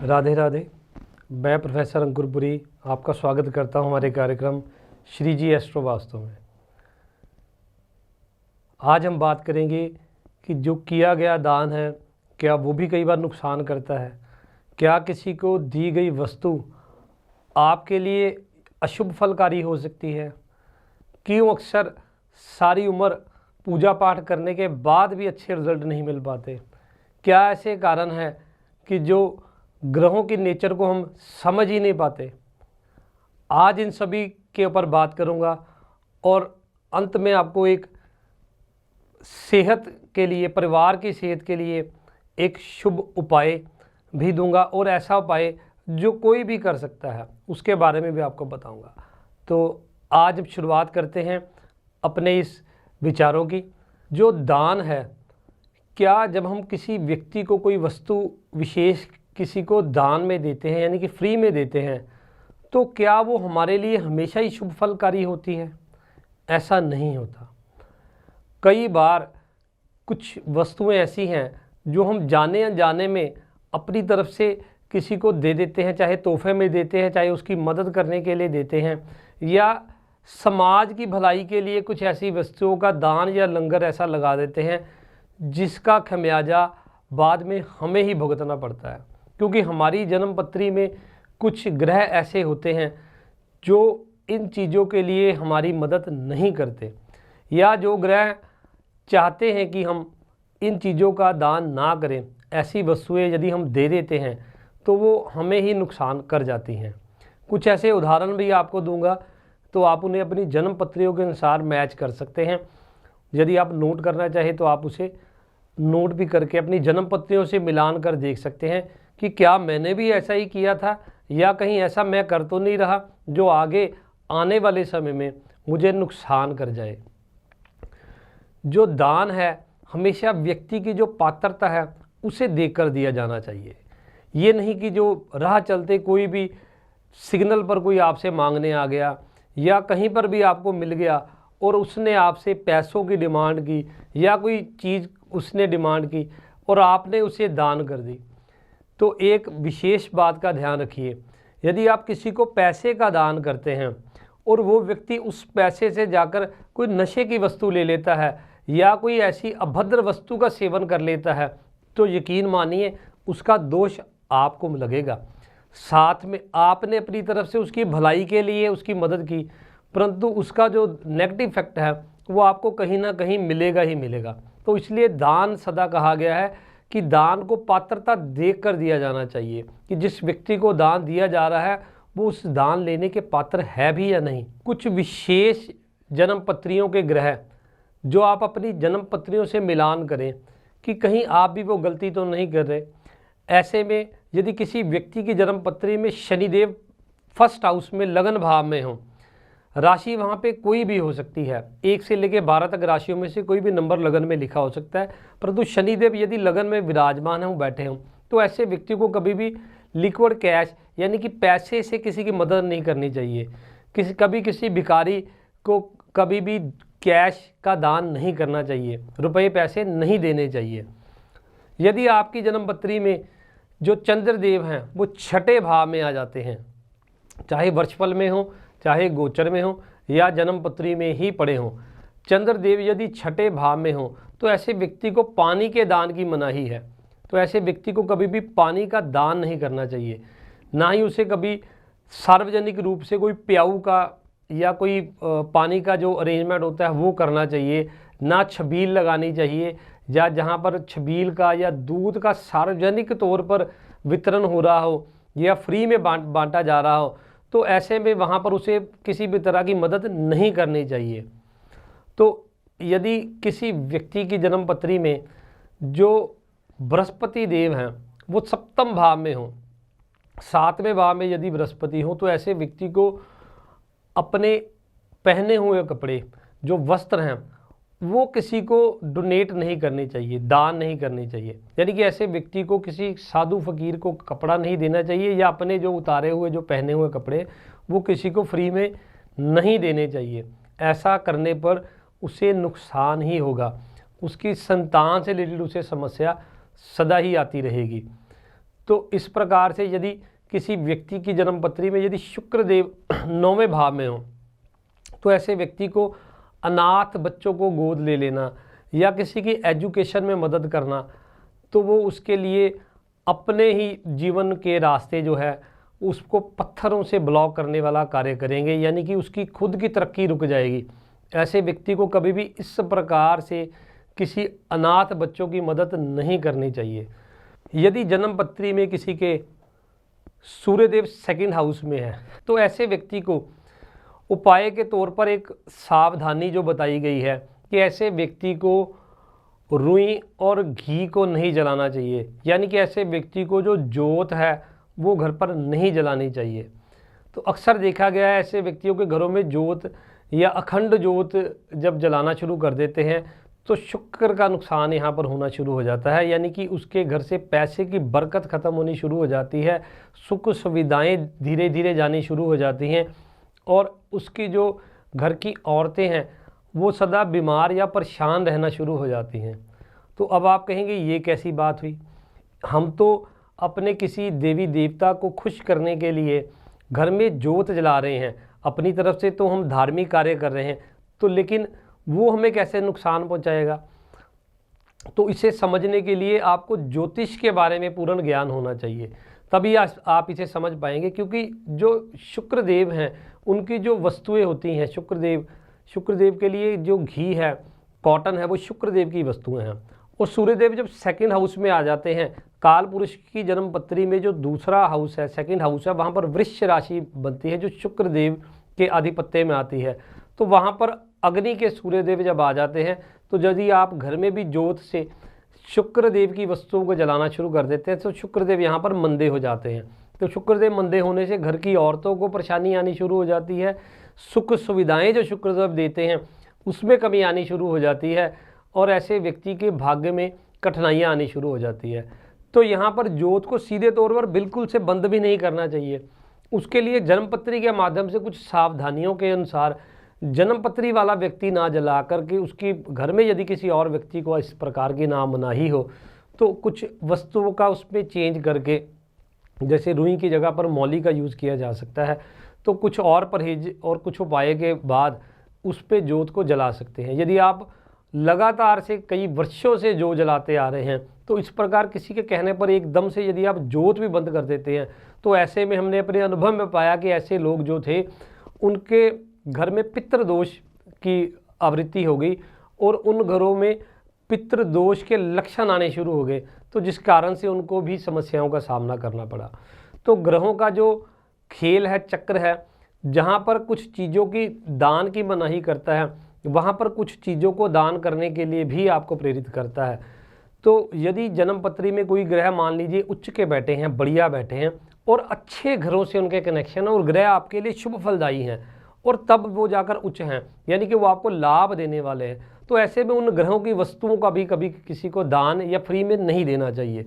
राधे राधे। मैं प्रोफेसर अंकुरपुरी आपका स्वागत करता हूं हमारे कार्यक्रम श्री जी एस्ट्रो वास्तु में। आज हम बात करेंगे कि जो किया गया दान है क्या वो भी कई बार नुकसान करता है। क्या किसी को दी गई वस्तु आपके लिए अशुभ फलकारी हो सकती है। क्यों अक्सर सारी उम्र पूजा पाठ करने के बाद भी अच्छे रिजल्ट नहीं मिल पाते। क्या ऐसे कारण है कि जो ग्रहों की नेचर को हम समझ ही नहीं पाते। आज इन सभी के ऊपर बात करूंगा और अंत में आपको एक सेहत के लिए, परिवार की सेहत के लिए एक शुभ उपाय भी दूंगा और ऐसा उपाय जो कोई भी कर सकता है उसके बारे में भी आपको बताऊंगा। तो आज शुरुआत करते हैं अपने इस विचारों की। जो दान है, क्या जब हम किसी व्यक्ति को कोई वस्तु विशेष किसी को दान में देते हैं यानी कि फ्री में देते हैं, तो क्या वो हमारे लिए हमेशा ही शुभ फलकारी होती है? ऐसा नहीं होता। कई बार कुछ वस्तुएं ऐसी हैं जो हम जाने अनजाने में अपनी तरफ से किसी को दे देते हैं, चाहे तोहफे में देते हैं, चाहे उसकी मदद करने के लिए देते हैं, या समाज की भलाई के लिए कुछ ऐसी वस्तुओं का दान या लंगर ऐसा लगा देते हैं जिसका खमियाजा बाद में हमें ही भुगतना पड़ता है। क्योंकि हमारी जन्म पत्री में कुछ ग्रह ऐसे होते हैं जो इन चीज़ों के लिए हमारी मदद नहीं करते, या जो ग्रह चाहते हैं कि हम इन चीज़ों का दान ना करें। ऐसी वस्तुएं यदि हम दे देते हैं तो वो हमें ही नुकसान कर जाती हैं। कुछ ऐसे उदाहरण भी आपको दूंगा, तो आप उन्हें अपनी जन्म पत्रियों के अनुसार मैच कर सकते हैं। यदि आप नोट करना चाहें तो आप उसे नोट भी करके अपनी जन्म पत्रियों से मिलान कर देख सकते हैं कि क्या मैंने भी ऐसा ही किया था, या कहीं ऐसा मैं कर तो नहीं रहा जो आगे आने वाले समय में मुझे नुकसान कर जाए। जो दान है हमेशा व्यक्ति की जो पात्रता है उसे देखकर दिया जाना चाहिए। ये नहीं कि जो राह चलते कोई भी सिग्नल पर कोई आपसे मांगने आ गया या कहीं पर भी आपको मिल गया और उसने आपसे पैसों की डिमांड की या कोई चीज़ उसने डिमांड की और आपने उसे दान कर दी। तो एक विशेष बात का ध्यान रखिए, यदि आप किसी को पैसे का दान करते हैं और वो व्यक्ति उस पैसे से जाकर कोई नशे की वस्तु ले लेता है या कोई ऐसी अभद्र वस्तु का सेवन कर लेता है, तो यकीन मानिए उसका दोष आपको लगेगा। साथ में आपने अपनी तरफ से उसकी भलाई के लिए उसकी मदद की, परंतु उसका जो नेगेटिव इफेक्ट है वो आपको कहीं ना कहीं मिलेगा ही मिलेगा। तो इसलिए दान सदा कहा गया है कि दान को पात्रता देख कर दिया जाना चाहिए कि जिस व्यक्ति को दान दिया जा रहा है वो उस दान लेने के पात्र है भी या नहीं। कुछ विशेष जन्म पत्रियों के ग्रह जो आप अपनी जन्म पत्रियों से मिलान करें कि कहीं आप भी वो गलती तो नहीं कर रहे। ऐसे में यदि किसी व्यक्ति की जन्म पत्री में शनिदेव फर्स्ट हाउस में लगन भाव में हो, राशि वहाँ पे कोई भी हो सकती है, 1 से लेकर 12 तक राशियों में से कोई भी नंबर लगन में लिखा हो सकता है, परंतु शनिदेव यदि लगन में विराजमान हों, बैठे हों, तो ऐसे व्यक्ति को कभी भी लिक्विड कैश यानी कि पैसे से किसी की मदद नहीं करनी चाहिए। कभी किसी भिखारी को कभी भी कैश का दान नहीं करना चाहिए, रुपये पैसे नहीं देने चाहिए। यदि आपकी जन्म पत्री में जो चंद्रदेव हैं वो छठे भाव में आ जाते हैं, चाहे वर्षफल में हो चाहे गोचर में हो या जन्म पत्री में ही पड़े हों, चंद्रदेव यदि छठे भाव में हो तो ऐसे व्यक्ति को पानी के दान की मनाही है। तो ऐसे व्यक्ति को कभी भी पानी का दान नहीं करना चाहिए, ना ही उसे कभी सार्वजनिक रूप से कोई प्याऊ का या कोई पानी का जो अरेंजमेंट होता है वो करना चाहिए, ना छबील लगानी चाहिए, या जहाँ पर छबील का या दूध का सार्वजनिक तौर पर वितरण हो रहा हो या फ्री में बांटा जा रहा हो, तो ऐसे में वहाँ पर उसे किसी भी तरह की मदद नहीं करनी चाहिए। तो यदि किसी व्यक्ति की जन्म पत्री में जो बृहस्पति देव हैं वो सप्तम भाव में हो, 7वें भाव में यदि बृहस्पति हो, तो ऐसे व्यक्ति को अपने पहने हुए कपड़े जो वस्त्र हैं वो किसी को डोनेट नहीं करनी चाहिए, दान नहीं करनी चाहिए। यानी कि ऐसे व्यक्ति को किसी साधु फकीर को कपड़ा नहीं देना चाहिए या अपने जो उतारे हुए जो पहने हुए कपड़े वो किसी को फ्री में नहीं देने चाहिए। ऐसा करने पर उसे नुकसान ही होगा, उसकी संतान से रिलेटेड उसे समस्या सदा ही आती रहेगी। तो इस प्रकार से यदि किसी व्यक्ति की जन्मपत्री में यदि शुक्रदेव 9वें भाव में हो, तो ऐसे व्यक्ति को अनाथ बच्चों को गोद ले लेना या किसी की एजुकेशन में मदद करना, तो वो उसके लिए अपने ही जीवन के रास्ते जो है उसको पत्थरों से ब्लॉक करने वाला कार्य करेंगे, यानी कि उसकी खुद की तरक्की रुक जाएगी। ऐसे व्यक्ति को कभी भी इस प्रकार से किसी अनाथ बच्चों की मदद नहीं करनी चाहिए। यदि जन्मपत्री में किसी के सूर्यदेव 2nd हाउस में है, तो ऐसे व्यक्ति को उपाय के तौर पर एक सावधानी जो बताई गई है कि ऐसे व्यक्ति को रुई और घी को नहीं जलाना चाहिए, यानी कि ऐसे व्यक्ति को जो जोत है वो घर पर नहीं जलानी चाहिए। तो अक्सर देखा गया है ऐसे व्यक्तियों के घरों में जोत या अखंड जोत जब जलाना शुरू कर देते हैं तो शुक्र का नुकसान यहाँ पर होना शुरू हो जाता है, यानी कि उसके घर से पैसे की बरकत ख़त्म होनी शुरू हो जाती है, सुख सुविधाएं धीरे धीरे जानी शुरू हो जाती हैं और उसकी जो घर की औरतें हैं वो सदा बीमार या परेशान रहना शुरू हो जाती हैं। तो अब आप कहेंगे ये कैसी बात हुई, हम तो अपने किसी देवी देवता को खुश करने के लिए घर में जोत जला रहे हैं, अपनी तरफ से तो हम धार्मिक कार्य कर रहे हैं, तो लेकिन वो हमें कैसे नुकसान पहुंचाएगा। तो इसे समझने के लिए आपको ज्योतिष के बारे में पूर्ण ज्ञान होना चाहिए, तभी आप इसे समझ पाएंगे। क्योंकि जो शुक्रदेव हैं उनकी जो वस्तुएं होती हैं, शुक्रदेव के लिए जो घी है, कॉटन है, वो शुक्रदेव की वस्तुएं हैं। और सूर्यदेव जब 2nd हाउस में आ जाते हैं, काल पुरुष की जन्मपत्री में जो दूसरा हाउस है, 2nd हाउस है, वहाँ पर वृश्च राशि बनती है जो शुक्रदेव के आधिपत्य में आती है। तो वहाँ पर अग्नि के सूर्यदेव जब आ जाते हैं, तो यदि आप घर में भी जोत से शुक्रदेव की वस्तुओं को जलाना शुरू कर देते हैं तो शुक्रदेव यहाँ पर मंदे हो जाते हैं। तो शुक्रदेव मंदे होने से घर की औरतों को परेशानी आनी शुरू हो जाती है, सुख सुविधाएं जो शुक्रदेव देते हैं उसमें कमी आनी शुरू हो जाती है और ऐसे व्यक्ति के भाग्य में कठिनाइयाँ आनी शुरू हो जाती है। तो यहाँ पर जोत को सीधे तौर पर बिल्कुल से बंद भी नहीं करना चाहिए, उसके लिए जन्मपत्री के माध्यम से कुछ सावधानियों के अनुसार जन्मपत्री वाला व्यक्ति ना जला करके उसकी घर में यदि किसी और व्यक्ति को इस प्रकार की ना मनाही हो तो कुछ वस्तुओं का उसमें चेंज करके, जैसे रुई की जगह पर मौली का यूज़ किया जा सकता है, तो कुछ और परहेज और कुछ उपाय के बाद उस पर जोत को जला सकते हैं। यदि आप लगातार से कई वर्षों से जो जलाते आ रहे हैं तो इस प्रकार किसी के कहने पर एकदम से यदि आप जोत भी बंद कर देते हैं तो ऐसे में हमने अपने अनुभव में पाया कि ऐसे लोग जो थे उनके घर में पितृदोष की आवृत्ति हो गई और उन घरों में पितृदोष के लक्षण आने शुरू हो गए, तो जिस कारण से उनको भी समस्याओं का सामना करना पड़ा। तो ग्रहों का जो खेल है, चक्र है, जहाँ पर कुछ चीज़ों की दान की मनाही करता है वहाँ पर कुछ चीज़ों को दान करने के लिए भी आपको प्रेरित करता है। तो यदि जन्मपत्री में कोई ग्रह मान लीजिए उच्च के बैठे हैं, बढ़िया बैठे हैं और अच्छे घरों से उनके कनेक्शन है और ग्रह आपके लिए शुभ फलदायी हैं और तब वो जाकर उच्च हैं, यानी कि वो आपको लाभ देने वाले हैं, तो ऐसे में उन ग्रहों की वस्तुओं का भी कभी किसी को दान या फ्री में नहीं देना चाहिए।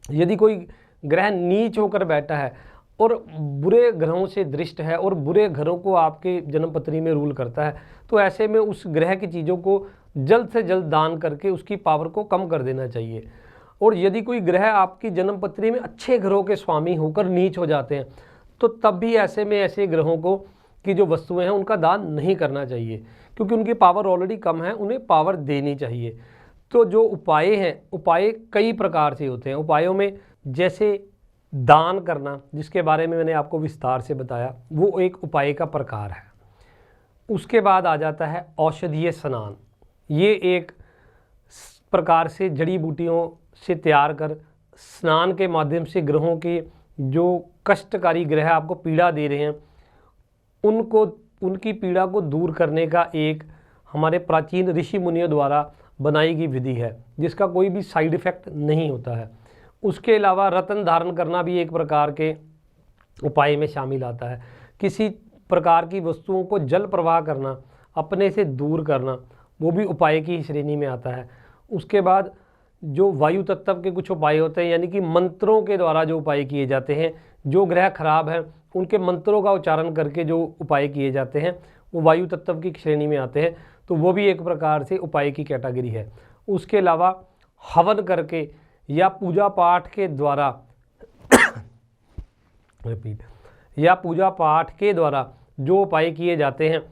यदि कोई ग्रह नीच होकर बैठा है और बुरे ग्रहों से दृष्ट है और बुरे घरों को आपके जन्मपत्री में रूल करता है, तो ऐसे में उस ग्रह की चीज़ों को जल्द से जल्द दान करके उसकी पावर को कम कर देना चाहिए। और यदि कोई ग्रह आपकी जन्मपत्री में अच्छे ग्रहों के स्वामी होकर नीच हो जाते हैं तो तब भी ऐसे में ऐसे ग्रहों को की जो वस्तुएं हैं उनका दान नहीं करना चाहिए, क्योंकि उनकी पावर ऑलरेडी कम है, उन्हें पावर देनी चाहिए। तो जो उपाय हैं, उपाय कई प्रकार से होते हैं। उपायों में जैसे दान करना, जिसके बारे में मैंने आपको विस्तार से बताया, वो एक उपाय का प्रकार है। उसके बाद आ जाता है औषधीय स्नान। ये एक प्रकार से जड़ी बूटियों से तैयार कर स्नान के माध्यम से ग्रहों के जो कष्टकारी ग्रह आपको पीड़ा दे रहे हैं उनकी पीड़ा को दूर करने का एक हमारे प्राचीन ऋषि मुनियों द्वारा बनाई गई विधि है, जिसका कोई भी साइड इफ़ेक्ट नहीं होता है। उसके अलावा रत्न धारण करना भी एक प्रकार के उपाय में शामिल आता है। किसी प्रकार की वस्तुओं को जल प्रवाह करना, अपने से दूर करना, वो भी उपाय की श्रेणी में आता है। उसके बाद जो वायु तत्व के कुछ उपाय होते हैं, यानी कि मंत्रों के द्वारा जो उपाय किए जाते हैं, जो ग्रह खराब है उनके मंत्रों का उच्चारण करके जो उपाय किए जाते हैं वो वायु तत्व की श्रेणी में आते हैं, तो वो भी एक प्रकार से उपाय की कैटेगरी है। उसके अलावा हवन करके या पूजा पाठ के द्वारा रिपीट, या पूजा पाठ के द्वारा जो उपाय किए जाते हैं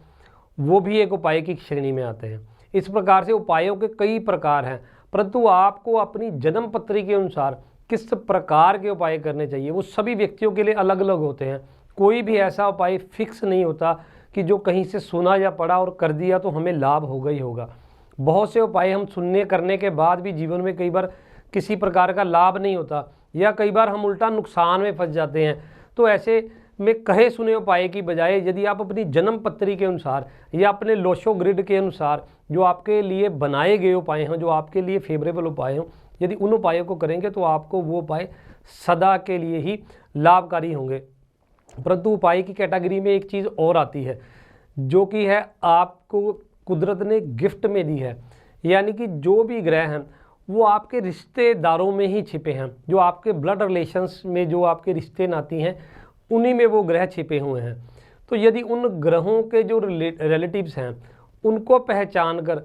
वो भी एक उपाय की श्रेणी में आते हैं। इस प्रकार से उपायों के कई प्रकार हैं, परंतु आपको अपनी जन्म पत्री के अनुसार किस प्रकार के उपाय करने चाहिए वो सभी व्यक्तियों के लिए अलग अलग होते हैं। कोई भी ऐसा उपाय फिक्स नहीं होता कि जो कहीं से सुना या पढ़ा और कर दिया तो हमें लाभ होगा ही होगा। बहुत से उपाय हम सुनने करने के बाद भी जीवन में कई बार किसी प्रकार का लाभ नहीं होता, या कई बार हम उल्टा नुकसान में फंस जाते हैं। तो ऐसे में कहे सुने उपाय की बजाय यदि आप अपनी जन्म पत्री के अनुसार या अपने लोशो ग्रिड के अनुसार जो आपके लिए बनाए गए उपाय हैं, जो आपके लिए फेवरेबल उपाय हों, यदि उन उपायों को करेंगे तो आपको वो उपाय सदा के लिए ही लाभकारी होंगे। परंतु उपाय की कैटेगरी में एक चीज़ और आती है जो कि है आपको कुदरत ने गिफ्ट में दी है, यानी कि जो भी ग्रह हैं वो आपके रिश्तेदारों में ही छिपे हैं, जो आपके ब्लड रिलेशंस में जो आपके रिश्ते नाती हैं उन्हीं में वो ग्रह छिपे हुए हैं। तो यदि उन ग्रहों के जो रिलेटिव्स हैं उनको पहचान कर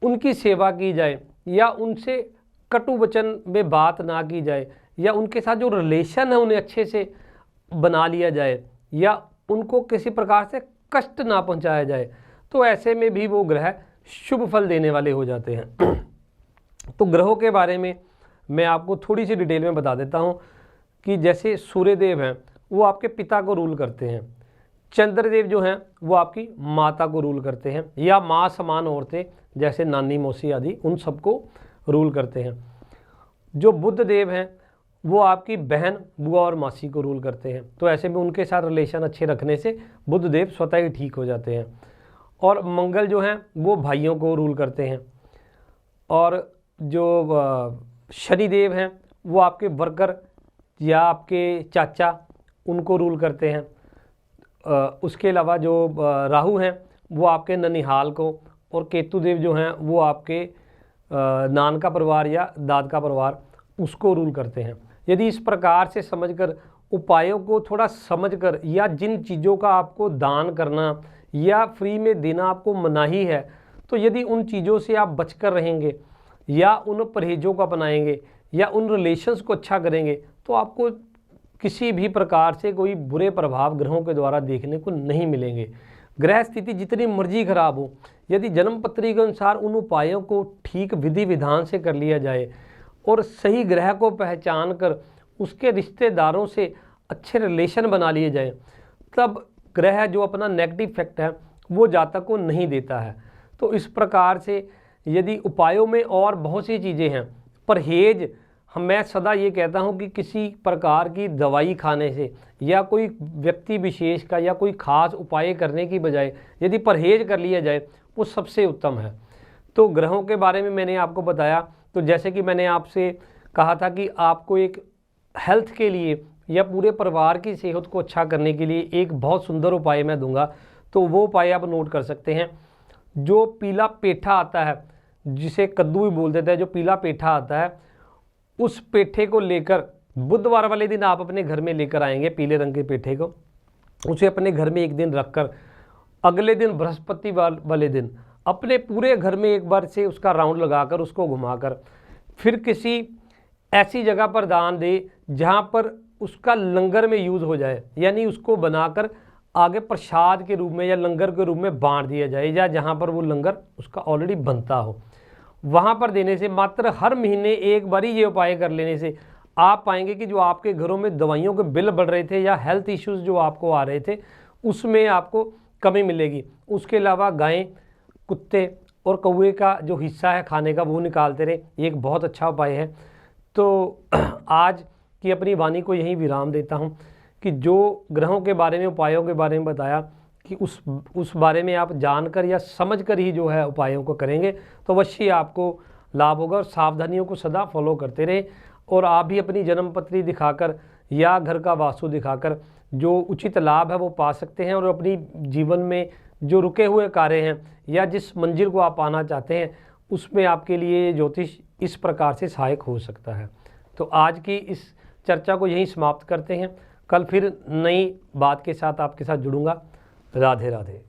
उनकी सेवा की जाए, या उनसे कटु वचन में बात ना की जाए, या उनके साथ जो रिलेशन है उन्हें अच्छे से बना लिया जाए, या उनको किसी प्रकार से कष्ट ना पहुंचाया जाए, तो ऐसे में भी वो ग्रह शुभ फल देने वाले हो जाते हैं। तो ग्रहों के बारे में मैं आपको थोड़ी सी डिटेल में बता देता हूँ कि जैसे सूर्यदेव हैं वो आपके पिता को रूल करते हैं, चंद्रदेव जो हैं वो आपकी माता को रूल करते हैं, या माँ समान औरतें जैसे नानी मौसी आदि उन सबको रूल करते हैं। जो बुध देव हैं वो आपकी बहन बुआ और मासी को रूल करते हैं। तो ऐसे में उनके साथ रिलेशन अच्छे रखने से बुध देव स्वतः ही ठीक हो जाते हैं। और मंगल जो हैं वो भाइयों को रूल करते हैं। और जो शनिदेव हैं वो आपके वर्कर या आपके चाचा उनको रूल करते हैं। उसके अलावा जो राहु हैं वो आपके ननिहाल को, और केतु देव जो हैं वो आपके नान का परिवार या दाद का परिवार उसको रूल करते हैं। यदि इस प्रकार से समझकर उपायों को थोड़ा समझकर, या जिन चीज़ों का आपको दान करना या फ्री में देना आपको मनाही है, तो यदि उन चीज़ों से आप बचकर रहेंगे या उन परहेजों को अपनाएंगे या उन रिलेशंस को अच्छा करेंगे, तो आपको किसी भी प्रकार से कोई बुरे प्रभाव ग्रहों के द्वारा देखने को नहीं मिलेंगे। ग्रह स्थिति जितनी मर्जी खराब हो, यदि जन्म पत्री के अनुसार उन उपायों को ठीक विधि विधान से कर लिया जाए और सही ग्रह को पहचान कर उसके रिश्तेदारों से अच्छे रिलेशन बना लिए जाए, तब ग्रह जो अपना नेगेटिव इफेक्ट है वो जातक को नहीं देता है। तो इस प्रकार से यदि उपायों में और बहुत सी चीज़ें हैं, परहेज मैं सदा ये कहता हूँ कि किसी प्रकार की दवाई खाने से या कोई व्यक्ति विशेष का या कोई खास उपाय करने की बजाय यदि परहेज कर लिया जाए वो सबसे उत्तम है। तो ग्रहों के बारे में मैंने आपको बताया। तो जैसे कि मैंने आपसे कहा था कि आपको एक हेल्थ के लिए या पूरे परिवार की सेहत को अच्छा करने के लिए एक बहुत सुंदर उपाय मैं दूंगा, तो वो उपाय आप नोट कर सकते हैं। जो पीला पेठा आता है, जिसे कद्दू भी बोल देते हैं, जो पीला पेठा आता है, उस पेठे को लेकर बुधवार वाले दिन आप अपने घर में लेकर आएंगे पीले रंग के पेठे को, उसे अपने घर में एक दिन रखकर अगले दिन बृहस्पति वाले दिन अपने पूरे घर में एक बार से उसका राउंड लगाकर उसको घुमाकर फिर किसी ऐसी जगह पर दान दे जहाँ पर उसका लंगर में यूज़ हो जाए, यानी उसको बनाकर आगे प्रसाद के रूप में या लंगर के रूप में बांट दिया जाए, या जहाँ पर वो लंगर उसका ऑलरेडी बनता हो वहाँ पर देने से, मात्र हर महीने एक बार ही ये उपाय कर लेने से आप पाएंगे कि जो आपके घरों में दवाइयों के बिल बढ़ रहे थे या हेल्थ इश्यूज़ जो आपको आ रहे थे उसमें आपको कमी मिलेगी। उसके अलावा गायें, कुत्ते और कौवे का जो हिस्सा है खाने का वो निकालते रहे, ये एक बहुत अच्छा उपाय है। तो आज की अपनी वाणी को यहीं विराम देता हूँ कि जो ग्रहों के बारे में, उपायों के बारे में बताया कि उस बारे में आप जानकर या समझकर ही जो है उपायों को करेंगे तो अवश्य आपको लाभ होगा। और सावधानियों को सदा फॉलो करते रहे, और आप भी अपनी जन्म पत्री दिखाकर या घर का वास्तु दिखाकर जो उचित लाभ है वो पा सकते हैं, और अपनी जीवन में जो रुके हुए कार्य हैं या जिस मंजिल को आप पाना चाहते हैं उसमें आपके लिए ज्योतिष इस प्रकार से सहायक हो सकता है। तो आज की इस चर्चा को यहीं समाप्त करते हैं। कल फिर नई बात के साथ आपके साथ जुड़ूंगा। राधे राधे।